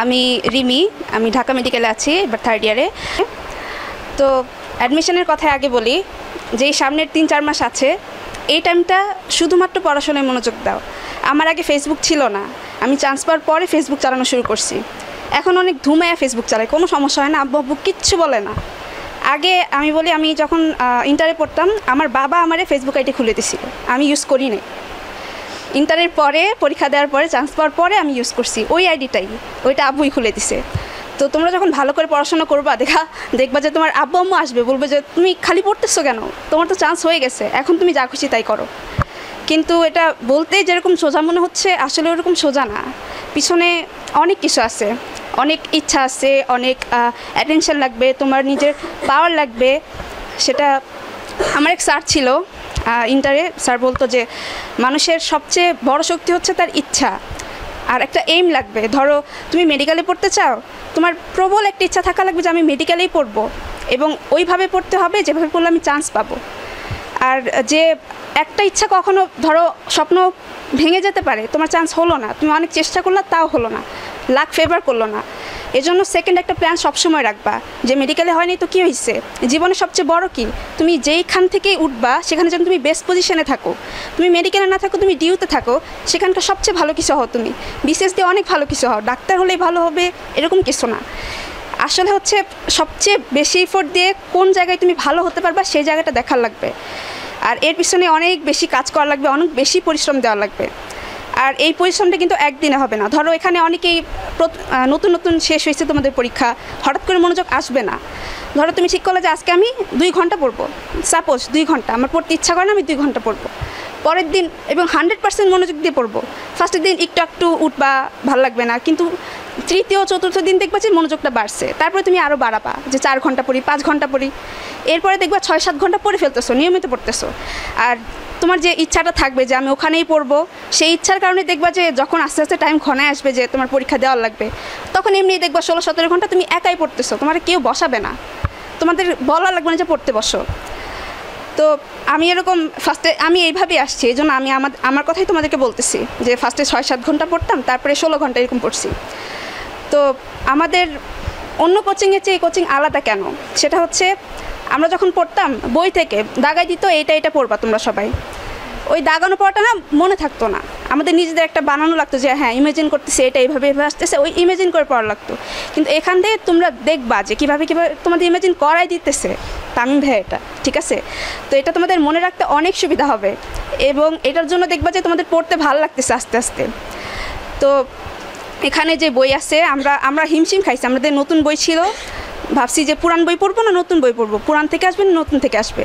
আমি রিমি, আমি ঢাকা মেডিকেলে আছি, এবার 3rd ইয়ারে। তো অ্যাডমিশনের কথা আগে বলি যে এই সামনের 3-4 মাস আছে, এই টাইমটা শুধুমাত্র পড়াশোনায় মনোযোগ দাও। আমার আগে ফেসবুক ছিল না, আমি চান্স পাওয়ার পরে ফেসবুক চালানো শুরু করছি। এখন অনেক ধুমায়া ফেসবুক চালায়, কোনো সমস্যা হয় না, আব্বু আব্বু কিচ্ছু বলে না। আগে আমি বলি, আমি যখন ইন্টারে পড়তাম আমার বাবা আমারে ফেসবুক আইডি খুলে দিছিল, আমি ইউজ করি নাই। ইন্টারের পরে পরীক্ষা দেওয়ার পরে চান্স পাওয়ার পরে আমি ইউজ করছি ওই আইডিটাই, ওইটা আব্বুই খুলে দিছে। তো তোমরা যখন ভালো করে পড়াশোনা করবা দেখবা যে তোমার আব্বু আম্মু আসবে, বলবে যে তুমি খালি পড়তেছো কেন, তোমার তো চান্স হয়ে গেছে, এখন তুমি যা খুশি তাই করো। কিন্তু এটা বলতে যেরকম সোজা মনে হচ্ছে, আসলে ওরকম সোজা না। পিছনে অনেক কিছু আছে, অনেক ইচ্ছা আছে, অনেক অ্যাটেনশন লাগবে, তোমার নিজের পাওয়ার লাগবে। সেটা আমার এক স্যার ছিল ইন্টারে, স্যার বলতো যে মানুষের সবচেয়ে বড় শক্তি হচ্ছে তার ইচ্ছা আর একটা এইম লাগবে। ধরো তুমি মেডিকেলে পড়তে চাও, তোমার প্রবল একটা ইচ্ছা থাকা লাগবে যে আমি মেডিকেলেই পড়বো, এবং ওইভাবে পড়তে হবে যেভাবে পড়লে আমি চান্স পাবো। আর যে একটা ইচ্ছা কখনো ধরো স্বপ্ন ভেঙে যেতে পারে, তোমার চান্স হলো না, তুমি অনেক চেষ্টা করলে তাও হলো না, লাক ফেভার করলো না, এজন্য সেকেন্ড একটা প্ল্যান সবসময় রাখবা যে মেডিকেলে হয়নি তো কী হয়েছে, জীবনে সবচেয়ে বড় কি তুমি যেইখান থেকেই উঠবা সেখানে যেন তুমি বেস্ট পজিশনে থাকো। তুমি মেডিকেলে না থাকো, তুমি ডিউতে থাকো, সেখানকার সবচেয়ে ভালো কিছু হও, তুমি বিসিএস দিয়ে অনেক ভালো কিছু হও, ডাক্তার হলেই ভালো হবে এরকম কিছু না। আসলে হচ্ছে সবচেয়ে বেশি এফোর্ট দিয়ে কোন জায়গায় তুমি ভালো হতে পারবা সেই জায়গাটা দেখার লাগবে, আর এর পিছনে অনেক বেশি কাজ করা লাগবে, অনেক বেশি পরিশ্রম দেওয়া লাগবে। আর এই পরিশ্রমটা কিন্তু একদিনে হবে না। ধরো এখানে অনেকেই নতুন নতুন শেষ হয়েছে তোমাদের পরীক্ষা, হঠাৎ করে মনোযোগ আসবে না। ধরো তুমি ঠিক করলে যে আজকে আমি 2 ঘন্টা পড়বো, সাপোজ 2 ঘন্টা আমার পড়তে ইচ্ছা করে না, আমি 2 ঘন্টা পড়বো। পরের দিন এবং 100% মনোযোগ দিয়ে পড়বো। ফার্স্টের দিন একটু উঠবা, ভালো লাগবে না, কিন্তু তৃতীয় চতুর্থ দিন দেখবা যে মনোযোগটা বাড়ছে, তারপরে তুমি আরও বাড়াবা যে 4 ঘন্টা পড়ি, 5 ঘন্টা পড়ি, এরপরে দেখবা 6-7 ঘন্টা পড়ে ফেলতেছো, নিয়মিত পড়তেছো। আর তোমার যে ইচ্ছাটা থাকবে যে আমি ওখানেই পড়বো, সেই ইচ্ছার কারণে দেখবা যে যখন আস্তে আস্তে টাইম ঘনায় আসবে যে তোমার পরীক্ষা দেওয়ার লাগবে, তখন এমনি দেখবা 16-17 ঘন্টা তুমি একাই পড়তেছো, তোমার কেউ বসাবে না, তোমাদের বলা লাগবে না যে পড়তে বসো। তো আমি এরকম ফার্স্টে আমি এইভাবেই আসছি, এই জন্য আমি আমার কথাই তোমাদেরকে বলতেছি যে ফার্স্টে 6-7 ঘন্টা পড়তাম, তারপরে 16 ঘন্টা এরকম পড়ছি। তো আমাদের অন্য কোচিংয়ের চেয়ে এই কোচিং আলাদা কেন, সেটা হচ্ছে আমরা যখন পড়তাম বই থেকে দাগাই দিত এটা পড়বা তোমরা সবাই, ওই দাগানো পড়াটা না মনে থাকতো না, আমাদের নিজেদের একটা বানানো লাগতো যে হ্যাঁ ইমেজিন করতেছে, এটা এইভাবে আসতেছে, ওই ইমেজিন করে পড়া লাগতো। কিন্তু এখান থেকে তোমরা দেখবা যে কীভাবে তোমাদের ইমেজিন করাই দিতেছে তামিম ভাই, এটা ঠিক আছে। তো এটা তোমাদের মনে রাখতে অনেক সুবিধা হবে, এবং এটার জন্য দেখবা যে তোমাদের পড়তে ভালো লাগতেছে আস্তে আস্তে। তো এখানে যে বই আছে, আমরা হিমশিম খাইছি, আমাদের নতুন বই ছিল, ভাবছি যে পুরান বই পড়বো না নতুন বই পড়বো, পুরান থেকে আসবে না নতুন থেকে আসবে।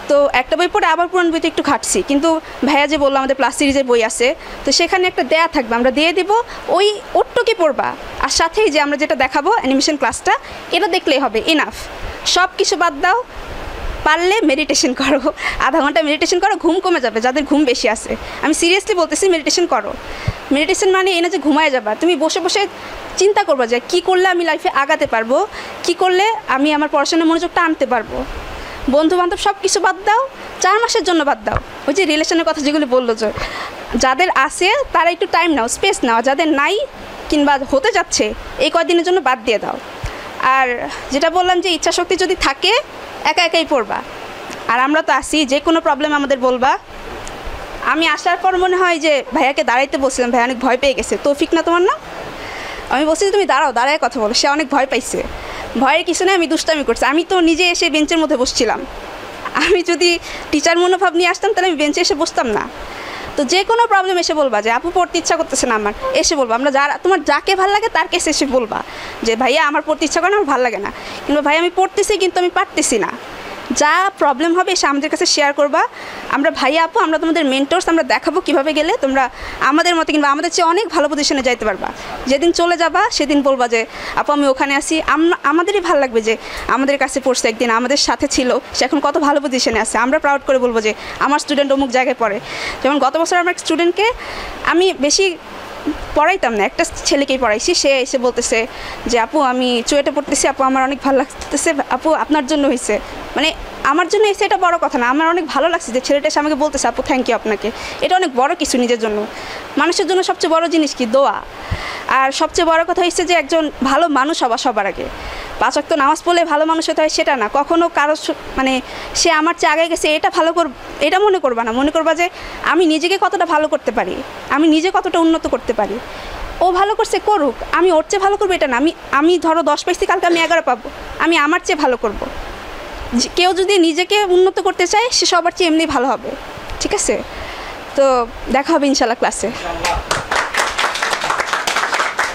তো একটা বই পড়ে আবার পুরান বইতে একটু ঘাটছি, কিন্তু ভাইয়া যে বললো আমাদের প্লাস সিরিজের বই আছে, তো সেখানে একটা দেয়া থাকবে, আমরা দিয়ে দিব, ওই ওটুকি পড়বা, আর সাথেই যে আমরা যেটা দেখাবো অ্যানিমেশন ক্লাসটা, এটা দেখলেই হবে, ইনাফ। সব কিছু বাদ দাও, পারলে মেডিটেশন করো, আধা ঘন্টা মেডিটেশন করো, ঘুম কমে যাবে যাদের ঘুম বেশি আছে, আমি সিরিয়াসলি বলতেছি মেডিটেশন করো। মেডিটেশন মানে এই না যে ঘুমায় যাবা, তুমি বসে বসে চিন্তা করবা যে কী করলে আমি লাইফে আগাতে পারবো, কী করলে আমি আমার পড়াশোনার মনোযোগটা আনতে পারবো। বন্ধুবান্ধব সব কিছু বাদ দাও, 4 মাসের জন্য বাদ দাও, ওই যে রিলেশনের কথা যেগুলো বললো, যে যাদের আছে তারা একটু টাইম নাও, স্পেস নাও, যাদের নাই কিংবা হতে যাচ্ছে এই কয়েকদিনের জন্য বাদ দিয়ে দাও। আর যেটা বললাম যে ইচ্ছা শক্তি যদি থাকে একাই পড়বা, আর আমরা তো আসি, যে কোনো প্রবলেম আমাদের বলবা। আমি আসার পর মনে হয় যে ভাইয়াকে দাঁড়াইতে বলছিলাম, ভাইয়া অনেক ভয় পেয়ে গেছে, তৌফিক না তোমার না, আমি বলছি যে তুমি দাঁড়ায় কথা বলো, সে অনেক ভয় পাইছে। ভয়ের কিছু নেই, আমি দুষ্টামি করছি, আমি তো নিজে এসে বেঞ্চের মধ্যে বসছিলাম, আমি যদি টিচার মনোভাব নিয়ে আসতাম তাহলে আমি বেঞ্চে এসে বসতাম না। তো যে কোনো প্রবলেম এসে বলবা যে আপু পড়তে ইচ্ছা করতেছে না আমার, এসে বলবা, আমরা তোমার যাকে ভালো লাগে তার কাছে এসে বলবা যে ভাইয়া আমার পড়তে ইচ্ছা করে না, আমার ভালো লাগে না, কিংবা ভাই আমি পড়তেছি কিন্তু আমি পারতেছি না, যা প্রবলেম হবে এসে আমাদের কাছে শেয়ার করবা। আমরা ভাইয়া আপু, আমরা তোমাদের মেন্টরস, আমরা দেখাবো কীভাবে গেলে তোমরা আমাদের মতো কিংবা আমাদের চেয়ে অনেক ভালো পজিশনে যাইতে পারবা। যেদিন চলে যাবা সেদিন বলবা যে আপু আমি ওখানে আসি, আমাদেরই ভালো লাগবে যে আমাদের কাছে পড়ছে একদিন, আমাদের সাথে ছিল, সে এখন কত ভালো পজিশনে আছে, আমরা প্রাউড করে বলবো যে আমার স্টুডেন্ট অমুক জায়গায় পড়ে। যেমন গত বছর আমার স্টুডেন্টকে আমি বেশি পড়াইতাম না, একটা ছেলেকেই পড়াইছি, সে এসে বলতেছে যে আপু আমি চুয়েটে পড়তেছি, আপু আমার অনেক ভালো লাগতেছে, আপু আপনার জন্য হয়েছে, মানে আমার জন্য এসে এটা বড় কথা না, আমার অনেক ভালো লাগছে যে ছেলেটা এসে আমাকে বলতেছে আপু থ্যাংক ইউ আপনাকে। এটা অনেক বড় কিছু নিজের জন্য। মানুষের জন্য সবচেয়ে বড় জিনিস কি? দোয়া। আর সবচেয়ে বড় কথা হচ্ছে যে একজন ভালো মানুষ হওয়া সবার আগে। 5 ওয়াক্ত নামাজ পড়লে ভালো মানুষ হতে হয় সেটা না, কখনও কারো মানে সে আমার চেয়ে আগে গেছে এটা মনে করবা না, মনে করবা যে আমি নিজেকে কতটা ভালো করতে পারি, আমি নিজে কতটা উন্নত করতে পারি। ও ভালো করছে করুক, আমি ওর চেয়ে ভালো করবো এটা না। আমি ধরো 10 পাইছি, কালকে আমি 11 পাবো, আমি আমার চেয়ে ভালো করব। কেউ যদি নিজেকে উন্নত করতে চায় সে সবার চেয়ে এমনি ভালো হবে। ঠিক আছে, তো দেখা হবে ইনশাল্লাহ ক্লাসে।